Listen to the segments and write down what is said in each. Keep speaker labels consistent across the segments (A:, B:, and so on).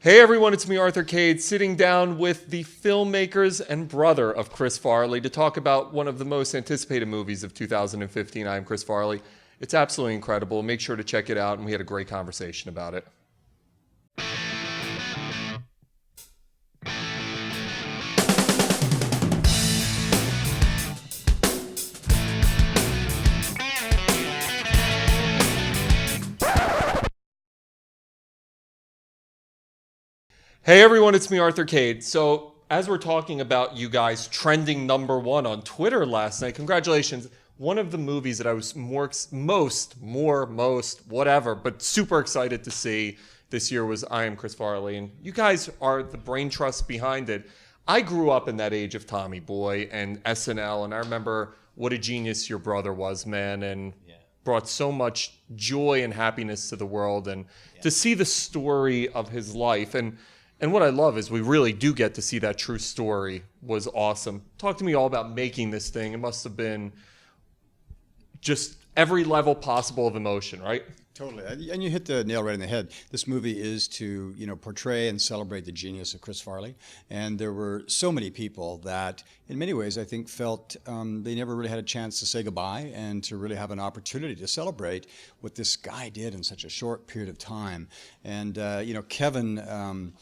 A: Hey everyone, it's me, Arthur Kade, sitting down with the filmmakers and brother of Chris Farley to talk about one of the most anticipated movies of 2015, Am Chris Farley. It's absolutely incredible. Make sure to check it out, and we had a great conversation about it. Hey everyone, it's me, Arthur Kade. So, as we're talking about you guys trending #1 on Twitter last night, congratulations. One of the movies that I was most, whatever, but super excited to see this year was I Am Chris Farley. And you guys are the brain trust behind it. I grew up in that age of Tommy Boy and SNL, and I remember what a genius your brother was, man, and brought so much joy and happiness to the world. And to see the story of his life, and what I love is we really do get to see that true story was awesome. Talk to me all about making this thing. It must have been just every level possible of emotion, right?
B: Totally, and you hit the nail right in the head. This movie is to, portray and celebrate the genius of Chris Farley. And there were so many people that, in many ways, I think felt they never really had a chance to say goodbye and to really have an opportunity to celebrate what this guy did in such a short period of time. And, Kevin,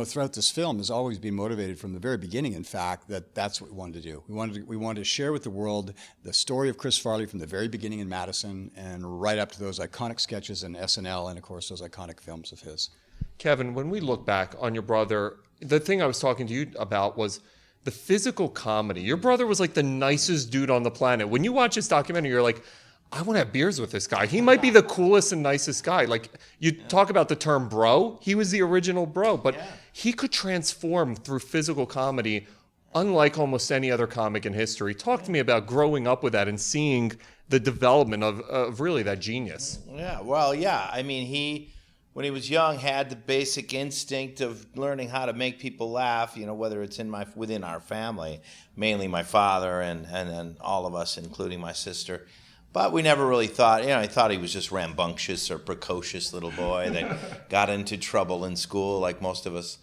B: throughout this film has always been motivated from the very beginning, in fact, that's what we wanted to do. We wanted to share with the world the story of Chris Farley from the very beginning in Madison and right up to those iconic sketches in SNL and, of course, those iconic films of his.
A: Kevin, when we look back on your brother, the thing I was talking to you about was the physical comedy. Your brother was like the nicest dude on the planet. When you watch this documentary, you're like, I want to have beers with this guy. He might be the coolest and nicest guy. Like, you talk about the term bro. He was the original bro, but he could transform through physical comedy unlike almost any other comic in history. Talk to me about growing up with that and seeing the development of really that genius.
C: I mean, he, when he was young, had the basic instinct of learning how to make people laugh, whether it's within our family, mainly my father and all of us, including my sister. But we never really thought, I thought he was just rambunctious or precocious little boy that got into trouble in school like most of us.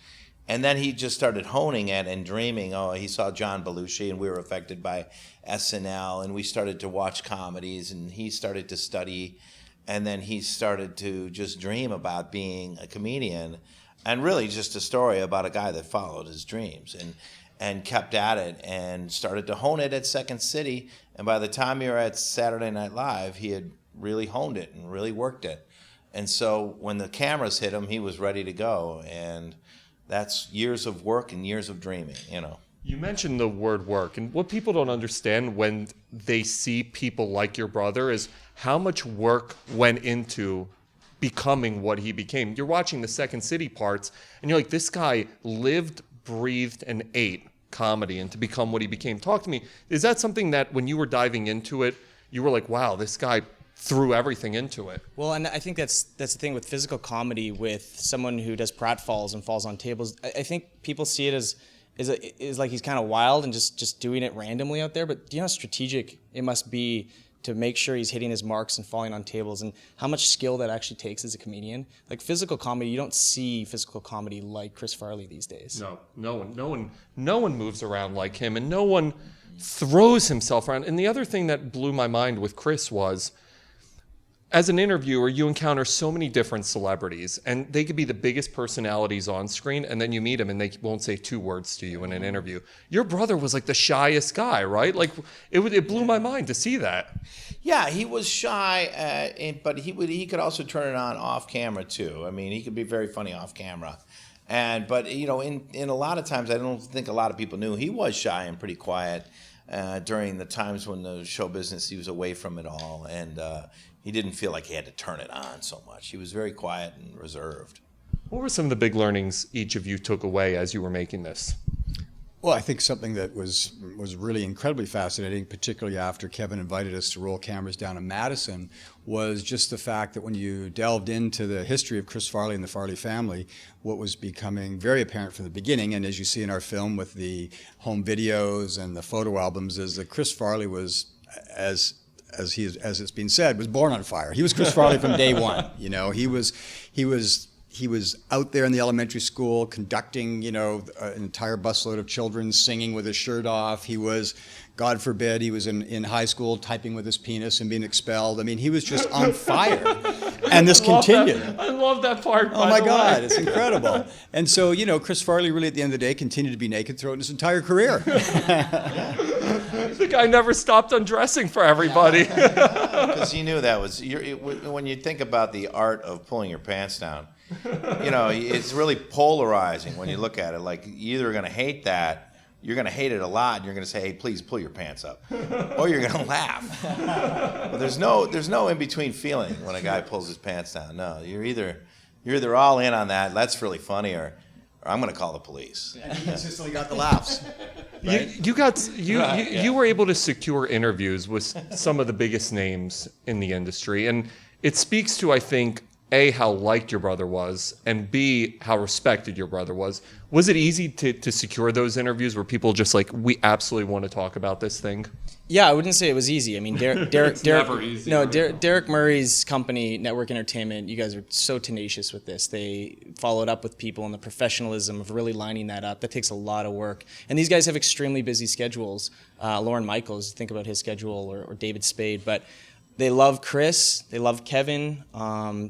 C: And then he just started honing it and dreaming. He saw John Belushi, and we were affected by SNL, and we started to watch comedies, and he started to study, and then he started to just dream about being a comedian, and really just a story about a guy that followed his dreams and kept at it and started to hone it at Second City. And by the time you were at Saturday Night Live, he had really honed it and really worked it. And so when the cameras hit him, he was ready to go. And that's years of work and years of dreaming,
A: You mentioned the word work, and what people don't understand when they see people like your brother is how much work went into becoming what he became. You're watching the Second City parts, and you're like, this guy lived, breathed, and ate comedy and to become what he became. Talk to me. Is that something that when you were diving into it, you were like, wow, this guy threw everything into it?
D: Well, and I think that's the thing with physical comedy, with someone who does pratfalls and falls on tables. I think people see it as like he's kind of wild and just doing it randomly out there. But do you know how strategic it must be to make sure he's hitting his marks and falling on tables, and how much skill that actually takes as a comedian? Like physical comedy, you don't see physical comedy like Chris Farley these days. No one moves around like him, and no one throws himself around. And the other thing that blew my mind with Chris was, as an interviewer, you encounter so many different celebrities, and they could be the biggest personalities on screen, and then you meet them and they won't say 2 words to you in an interview. Your brother was like the shyest guy, right? Like, it blew my mind to see that.
C: Yeah, he was shy, but he could also turn it on off camera too. I mean, he could be very funny off camera. But in a lot of times, I don't think a lot of people knew he was shy and pretty quiet during the times when the show business, he was away from it all, and he didn't feel like he had to turn it on so much. He was very quiet and reserved.
A: What were some of the big learnings each of you took away as you were making this?
B: Well, I think something that was really incredibly fascinating, particularly after Kevin invited us to roll cameras down in Madison, was just the fact that when you delved into the history of Chris Farley and the Farley family, what was becoming very apparent from the beginning, and as you see in our film with the home videos and the photo albums, is that Chris Farley was, as it's been said, was born on fire. He was Chris Farley from day one. He was he was out there in the elementary school conducting, you know, an entire busload of children singing with his shirt off. He was, God forbid, he was in high school typing with his penis and being expelled. I mean, he was just on fire. And this continued.
A: I love that part.
B: Oh my God, it's incredible. And so, you know, Chris Farley really at the end of the day continued to be naked throughout his entire career.
A: The guy never stopped undressing for everybody.
C: Because he knew that was, when you think about the art of pulling your pants down, you know, it's really polarizing when you look at it. Like, you're either going to hate that, you're going to hate it a lot, and you're going to say, hey, please pull your pants up. Or you're going to laugh. But there's no in-between feeling when a guy pulls his pants down. No, you're either all in on that, that's really funny, or I'm going to call the police.
B: And he consistently got the laughs. Right?
A: You were able to secure interviews with some of the biggest names in the industry, and it speaks to, I think, A, how liked your brother was, and B, how respected your brother was. Was it easy to secure those interviews where people just like, we absolutely want to talk about this thing?
D: Yeah, I wouldn't say it was easy. I mean, Derek,
A: never easy,
D: no,
A: right?
D: Derek Murray's company, Network Entertainment, you guys are so tenacious with this. They followed up with people and the professionalism of really lining that up. That takes a lot of work. And these guys have extremely busy schedules. Lorne Michaels, think about his schedule, or David Spade. But they love Chris, they love Kevin.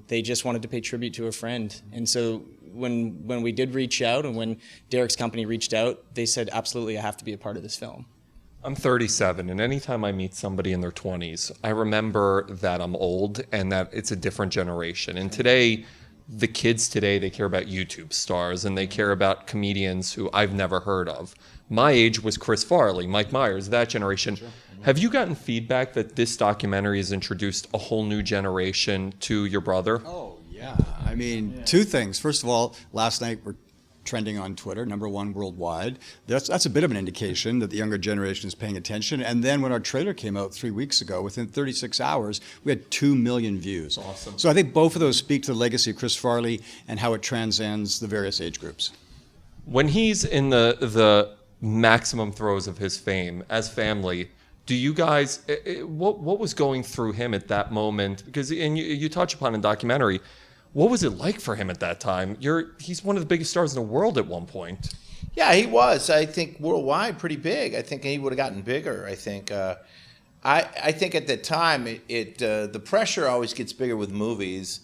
D: They just wanted to pay tribute to a friend. And so when we did reach out, and when Derek's company reached out, they said, absolutely, I have to be a part of this film.
A: I'm 37, and anytime I meet somebody in their 20s, I remember that I'm old and that it's a different generation. And today, the kids today, they care about YouTube stars, and they care about comedians who I've never heard of. My age was Chris Farley, Mike Myers, that generation. Sure. Have you gotten feedback that this documentary has introduced a whole new generation to your brother?
B: Oh, yeah. I mean, two things. First of all, last night we're trending on Twitter, #1 worldwide. That's a bit of an indication that the younger generation is paying attention. And then when our trailer came out 3 weeks ago, within 36 hours, we had 2 million views.
A: Awesome.
B: So I think both of those speak to the legacy of Chris Farley and how it transcends the various age groups.
A: When he's in the maximum throes of his fame, as family, do you guys, what was going through him at that moment? Because, and you touch upon in the documentary, what was it like for him at that time? He's one of the biggest stars in the world at one point.
C: Yeah, he was. I think worldwide pretty big. I think he would have gotten bigger. I think I think at the time the pressure always gets bigger with movies,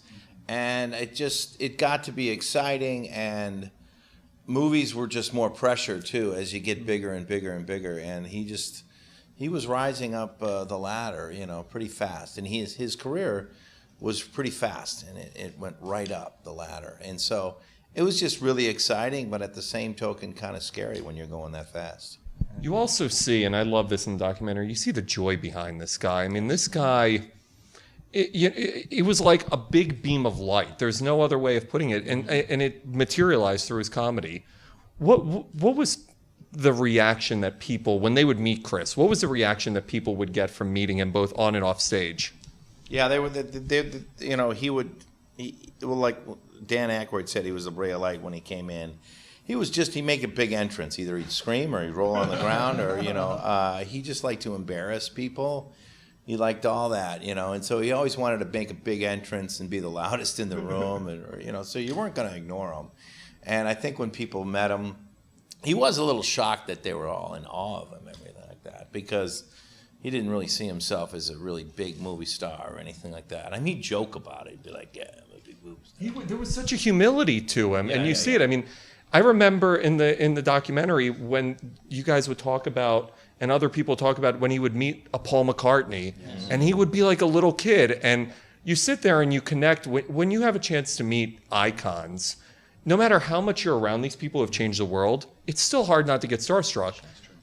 C: and it got to be exciting, and movies were just more pressure too as you get bigger and bigger and bigger, and he was rising up the ladder, you know, pretty fast, and his career was pretty fast, and it went right up the ladder. And so it was just really exciting, but at the same token, kind of scary when you're going that fast.
A: You also see, and I love this in the documentary, you see the joy behind this guy. I mean, this guy, it was like a big beam of light. There's no other way of putting it, and it materialized through his comedy. What was the reaction that people, when they would meet Chris, what was the reaction that people would get from meeting him both on and off stage?
C: Yeah, they were. You know, like Dan Aykroyd said, he was a ray of light when he came in. He'd make a big entrance. Either he'd scream or he'd roll on the ground, or he just liked to embarrass people. He liked all that, and so he always wanted to make a big entrance and be the loudest in the room, so you weren't going to ignore him. And I think when people met him, he was a little shocked that they were all in awe of him, everything like that, because he didn't really see himself as a really big movie star or anything like that. I mean, he'd joke about it. He'd be like, yeah, I'm a big movie star.
A: There was such a humility to him, and you see
C: yeah.
A: it. I mean, I remember in the documentary when you guys would talk about, and other people talk about, when he would meet a Paul McCartney, and he would be like a little kid, and you sit there and you connect. When you have a chance to meet icons, no matter how much you're around these people who have changed the world, it's still hard not to get starstruck.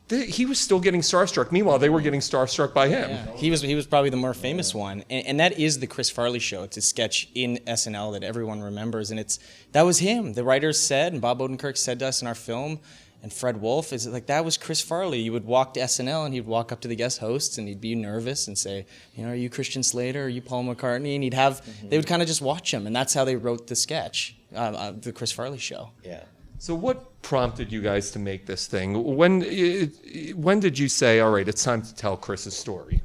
A: He was still getting starstruck. Meanwhile, they were getting starstruck by him.
D: Yeah. He was probably the more famous one, and that is the Chris Farley Show. It's a sketch in SNL that everyone remembers, and that was him. The writers said, and Bob Odenkirk said to us in our film, and Fred Wolf, that was Chris Farley. You would walk to SNL, and he'd walk up to the guest hosts, and he'd be nervous and say, are you Christian Slater? Are you Paul McCartney? And they would kind of just watch him, and that's how they wrote the sketch, the Chris Farley Show.
C: Yeah.
A: So what prompted you guys to make this thing? When did you say, all right, it's time to tell Chris's story?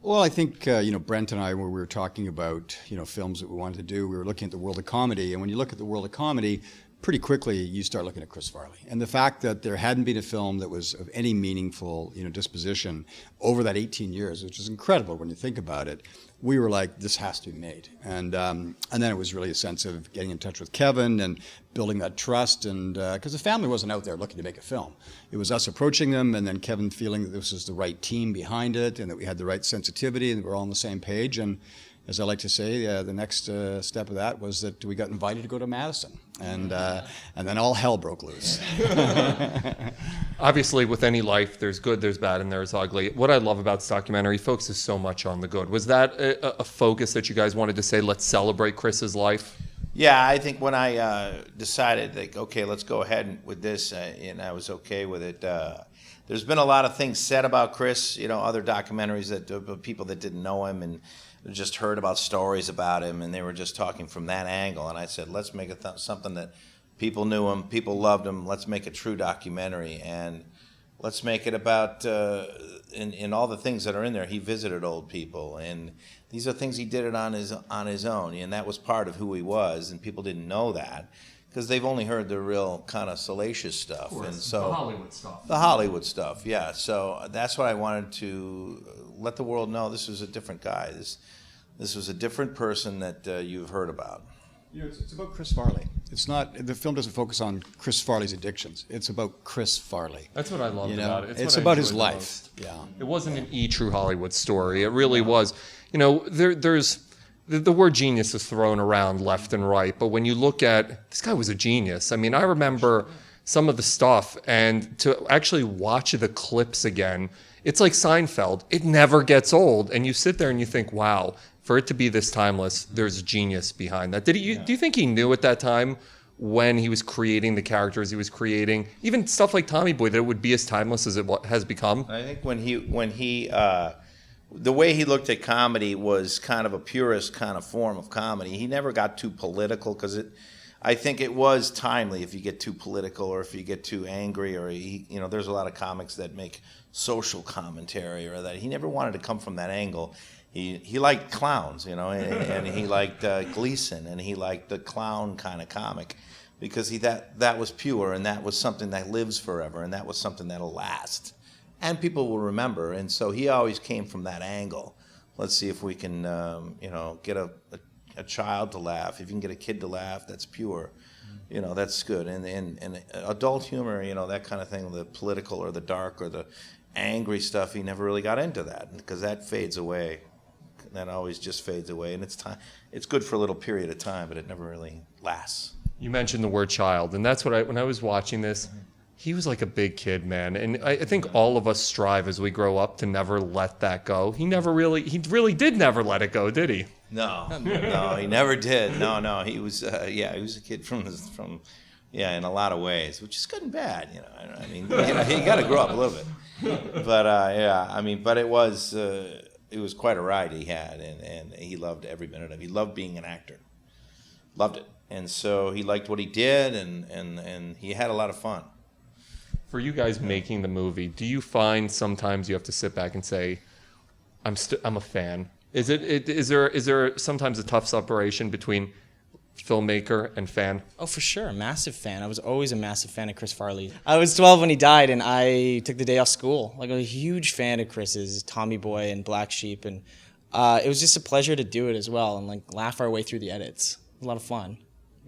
B: Well, I think, Brent and I, when we were talking about, films that we wanted to do, we were looking at the world of comedy. And when you look at the world of comedy, pretty quickly you start looking at Chris Farley. And the fact that there hadn't been a film that was of any meaningful, disposition over that 18 years, which is incredible when you think about it, we were like, this has to be made. And then it was really a sense of getting in touch with Kevin and building that trust. And because the family wasn't out there looking to make a film. It was us approaching them and then Kevin feeling that this was the right team behind it and that we had the right sensitivity and we're all on the same page. And as I like to say, the next step of that was that we got invited to go to Madison, and then all hell broke loose.
A: Obviously, with any life, there's good, there's bad, and there's ugly. What I love about this documentary focuses so much on the good. Was that a focus that you guys wanted to say, let's celebrate Chris's life?
C: Yeah, I think when I decided, like, okay, let's go ahead with this, and I was okay with it. There's been a lot of things said about Chris, other documentaries that people that didn't know him and just heard about stories about him, and they were just talking from that angle. And I said, let's make it something that people knew him, people loved him. Let's make a true documentary, and let's make it about in all the things that are in there. He visited old people, and these are things he did it on his own, and that was part of who he was. And people didn't know that because they've only heard the real kind of salacious stuff,
A: Of course,
C: and so
A: the Hollywood stuff.
C: The Hollywood stuff, yeah. So that's what I wanted to let the world know. This was a different guy. This was a different person that you've heard about.
B: It's about Chris Farley. It's not, the film doesn't focus on Chris Farley's addictions. It's about Chris Farley.
A: That's what I loved about it.
B: It's
A: what I
B: about his
A: enjoyed the
B: life.
A: most.
B: Yeah.
A: It wasn't an true Hollywood story. It really was. There's the word genius is thrown around left and right, but when you look at, this guy was a genius. I mean, I remember some of the stuff, and to actually watch the clips again, it's like Seinfeld. It never gets old, and you sit there and you think, wow, for it to be this timeless, there's genius behind that. Do you think he knew at that time when he was creating the characters he was creating, even stuff like Tommy Boy, that it would be as timeless as it has become?
C: I think when he the way he looked at comedy was kind of a purist kind of form of comedy. He never got too political because I think it was timely if you get too political or if you get too angry, or there's a lot of comics that make social commentary or that. He never wanted to come from that angle. He liked clowns, and he liked Gleason, and he liked the clown kind of comic because that was pure, and that was something that lives forever, and that was something that'll last, and people will remember. And so he always came from that angle. Let's see if we can, get a child to laugh. If you can get a kid to laugh, that's pure. That's good. And adult humor, that kind of thing, the political or the dark or the angry stuff, he never really got into that because that fades away. That always just fades away, and it's good for a little period of time, but it never really lasts.
A: You mentioned the word child, and that's what when I was watching this, he was like a big kid, man. And I think all of us strive as we grow up to never let that go. He really did never let it go, did he?
C: No, he never did. No, he was, he was a kid from in a lot of ways, which is good and bad, I mean, you got to grow up a little bit. But, but it was quite a ride he had, and he loved every minute of it. He loved being an actor. Loved it. And so he liked what he did, and he had a lot of fun.
A: For you guys making the movie, do you find sometimes you have to sit back and say, I'm a fan? Is there sometimes a tough separation between filmmaker and fan?
D: Oh, for sure. Massive fan. I was always a massive fan of Chris Farley. I was 12 when he died, and I took the day off school. Like, I was a huge fan of Chris's, Tommy Boy and Black Sheep, and it was just a pleasure to do it as well and laugh our way through the edits. It was a lot of fun.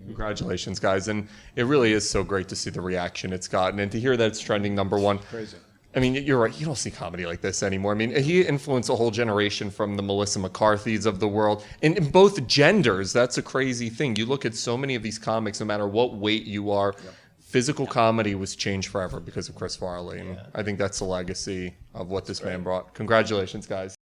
A: Congratulations, guys. And it really is so great to see the reaction it's gotten and to hear that it's trending #1.
B: Crazy.
A: I mean, you're right. You don't see comedy like this anymore. I mean, he influenced a whole generation from the Melissa McCarthy's of the world. And in both genders, that's a crazy thing. You look at so many of these comics, no matter what weight you are, physical comedy was changed forever because of Chris Farley. And I think that's the legacy of what this man brought. Congratulations, guys.